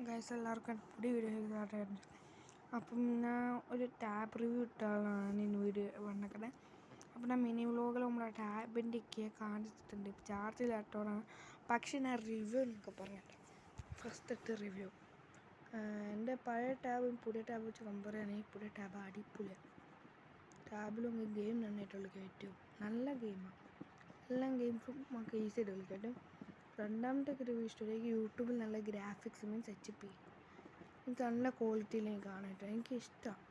Guys എല്ലാവർക്കും പുതിയ വീഡിയോയിലേക്ക് സ്വാഗതം. അപ്പം ഞാൻ ഒരു ടാബ് റിവ്യൂ ഇട്ടാളാണ് ഇന്ന് വീഡിയോ വന്നേക്കുന്നത്. അപ്പം ഞാൻ മിനി വ്ലോഗിൽ നമ്മുടെ ടാബിൻ്റെയൊക്കെ കാണിച്ചിട്ടുണ്ട്. ചാർജ് ഇല്ലാത്തതാണ്, പക്ഷേ ഞാൻ റിവ്യൂ എന്നൊക്കെ പറഞ്ഞിട്ട് ഫസ്റ്റ് റിവ്യൂ എൻ്റെ പഴയ ടാബും പുതിയ ടാബ് വെച്ച് കമ്പയർ ചെയ്യുകയാണെങ്കിൽ പുതിയ ടാബ് അടിപൊളിയാണ്. ടാബിലും ഗെയിം നന്നായിട്ടുള്ള കയറ്റും, നല്ല ഗെയിമാണ്. എല്ലാ ഗെയിംസും നമുക്ക് ഈസി ആയിട്ട് കളിക്കട്ടും. രണ്ടാമത്തെ റിവ്യൂ ഇഷ്ടം എനിക്ക് യൂട്യൂബിൽ നല്ല ഗ്രാഫിക്സ് മീൻസ് HP എനിക്ക് നല്ല ക്വാളിറ്റിയിൽ എനിക്ക് കാണാനായിട്ട് എനിക്കിഷ്ടമാണ്.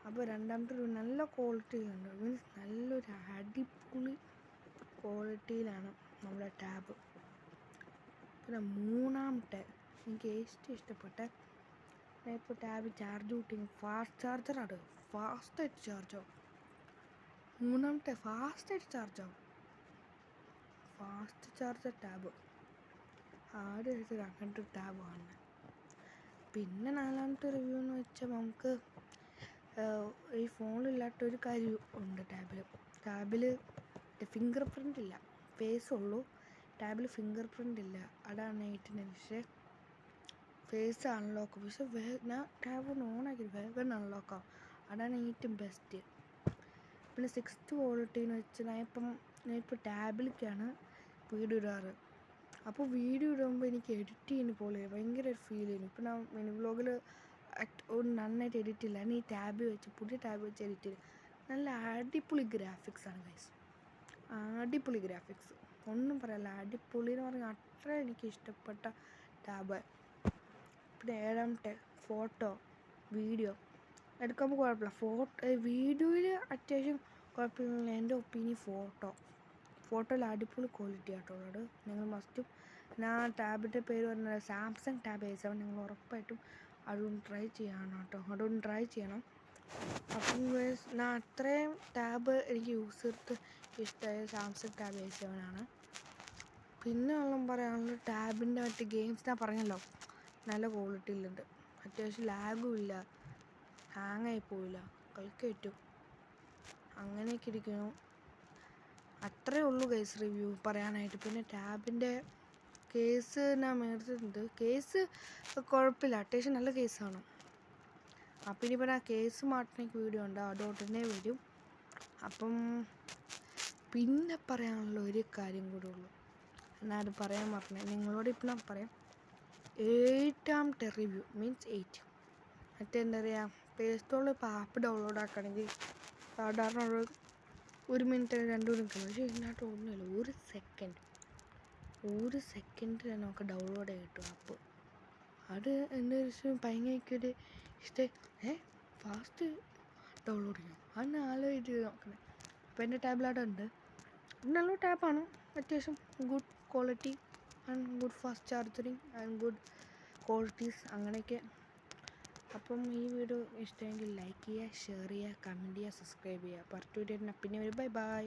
അപ്പോൾ രണ്ടാമത്തെ റിവ്യൂ നല്ല ക്വാളിറ്റിയിലുണ്ട്, മീൻസ് നല്ലൊരു അടിപൊളി ക്വാളിറ്റിയിലാണ് നമ്മുടെ ടാബ്. പിന്നെ മൂന്നാമത്തെ എനിക്ക് ഏറ്റവും ഇഷ്ടപ്പെട്ട ഇപ്പോൾ ടാബ് ചാർജ് കൂട്ടി ഫാസ്റ്റ് ചാർജറാണ്, ഫാസ്റ്റായിട്ട് ചാർജാവും. മൂന്നാമത്തെ ഫാസ്റ്റായിട്ട് ചാർജാവും, ഫാസ്റ്റ് ചാർജർ ടാബ് ആദ്യമായിട്ട് അങ്ങനത്തെ ഒരു ടാബ് കാണുന്നത്. പിന്നെ നാലാമത്തെ റിവ്യൂ എന്ന് വെച്ചാൽ നമുക്ക് ഈ ഫോണിലില്ലാത്തൊരു കാര്യം ഉണ്ട് ടാബിൽ ഫിംഗർ പ്രിൻ്റ് ഇല്ല, ഫേസ് ഉള്ളൂ. ടാബിൽ ഫിംഗർ പ്രിൻ്റ് ഇല്ല, അതാണ് ഏറ്റവും പക്ഷേ ഫേസ് അൺലോക്ക്, പക്ഷെ ഞാൻ ടാബ് ഒന്ന് ഓണാക്കി വേഗം അൺലോക്കാവും, അതാണ് ഏറ്റവും ബെസ്റ്റ്. പിന്നെ 6th ക്വാളിറ്റി എന്ന് വെച്ചാൽ ഞാൻ ഇപ്പോൾ ടാബിലേക്കാണ് വീഡിയോ ഇടാറ്. അപ്പോൾ വീഡിയോ ഇടുമ്പോൾ എനിക്ക് എഡിറ്റ് ചെയ്യുന്ന പോലെ ഭയങ്കര ഒരു ഫീൽ ചെയ്യുന്നു. ഇപ്പോൾ ഞാൻ മിനി വ്ലോഗിൽ നന്നായിട്ട് എഡിറ്റ് ഇല്ല, ഈ ടാബ് വെച്ച് പുതിയ ടാബ് വെച്ച് എഡിറ്റ് ചെയ്ത് നല്ല അടിപൊളി ഗ്രാഫിക്സാണ് ഗൈസ്, അടിപൊളി ഗ്രാഫിക്സ്, ഒന്നും പറയാനില്ല. അടിപൊളി എന്ന് പറഞ്ഞാൽ അത്ര എനിക്ക് ഇഷ്ടപ്പെട്ട ടാബ്. പിന്നെ ഏഴാമത്തെ ഫോട്ടോ വീഡിയോ എടുക്കുമ്പോൾ കുഴപ്പമില്ല, വീഡിയോയിൽ അത്യാവശ്യം കുഴപ്പമില്ല. എൻ്റെ ഒപ്പീനിയൻ ഫോട്ടോയിൽ അടിപൊളി ക്വാളിറ്റി ആയിട്ടുള്ളത്. നിങ്ങൾ മസ്റ്റും, ഞാൻ ടാബിൻ്റെ പേര് പറഞ്ഞത് സാംസങ് ടാബ് A7, നിങ്ങൾ ഉറപ്പായിട്ടും അതൊന്ന് ട്രൈ ചെയ്യണം. അപ്പം ഞാൻ അത്രയും ടാബ് എനിക്ക് യൂസ് ചെയ്തിട്ട് ഇഷ്ടമായ സാംസങ് ടാബ് A7 ആണ്. പിന്നെ ഉള്ള പറയാനുള്ളത് ടാബിൻ്റെ മറ്റ് ഗെയിംസ് ഞാൻ പറഞ്ഞല്ലോ നല്ല ക്വാളിറ്റിയിലുണ്ട്, അത്യാവശ്യം ലാഗും ഇല്ല, ഹാങ്ങായി പോവില്ല, കളിക്കാൻ പറ്റും, അങ്ങനെയൊക്കെ ഇരിക്കുന്നു. അത്രയേ ഉള്ളൂ ഗൈസ് റിവ്യൂ പറയാനായിട്ട്. പിന്നെ ടാബിൻ്റെ കേസ് ഞാൻ മേടിച്ചിട്ടുണ്ട്, കേസ് കുഴപ്പമില്ല, അത്യാവശ്യം നല്ല കേസാണ്. അപ്പം ഇനിയിപ്പോൾ ഞാൻ കേസ് മാറ്റണേക്ക് വീഡിയോ ഉണ്ട്, അതോടനെ വരും. അപ്പം പിന്നെ പറയാനുള്ള ഒരു കാര്യം കൂടെ ഉള്ളൂ, എന്നാൽ അത് പറയാൻ പറഞ്ഞത് നിങ്ങളോട് ഇപ്പോൾ ഞാൻ പറയാം. 8ാമത്തെ റിവ്യൂ മീൻസ് 8 എന്താ പറയുക, പ്ലേ സ്റ്റോറിൽ ഇപ്പോൾ ആപ്പ് ഡൗൺലോഡ് ആക്കുകയാണെങ്കിൽ സാധാരണ 1 മിനിറ്റ് 2 മിനിറ്റ്, പക്ഷേ ഇതിനകത്ത് ഒന്നുമില്ല, ഒരു സെക്കൻഡിൽ നമുക്ക് ഡൗൺലോഡ് കിട്ടും ആപ്പ്. അത് എൻ്റെ ഒരു ഭയങ്കര ഇഷ്ടം, ഫാസ്റ്റ് ഡൗൺലോഡ് ചെയ്യണം, അന്ന് ആലോചിച്ച് നോക്കണേ. അപ്പോൾ എൻ്റെ ടാബിലവിടെ ഉണ്ട്, നല്ല ടാബാണ്, അത്യാവശ്യം good quality and good fast ചാർജറിങ് and good qualities അങ്ങനെയൊക്കെ. അപ്പം ഈ വീഡിയോ ഇഷ്ടമെങ്കിൽ ലൈക്ക് ചെയ്യുക, ഷെയർ ചെയ്യുക, കമൻറ്റ് ചെയ്യുക, സബ്സ്ക്രൈബ് ചെയ്യുക. പാർട്ട് 2 പിന്നെ വരും. ബൈ.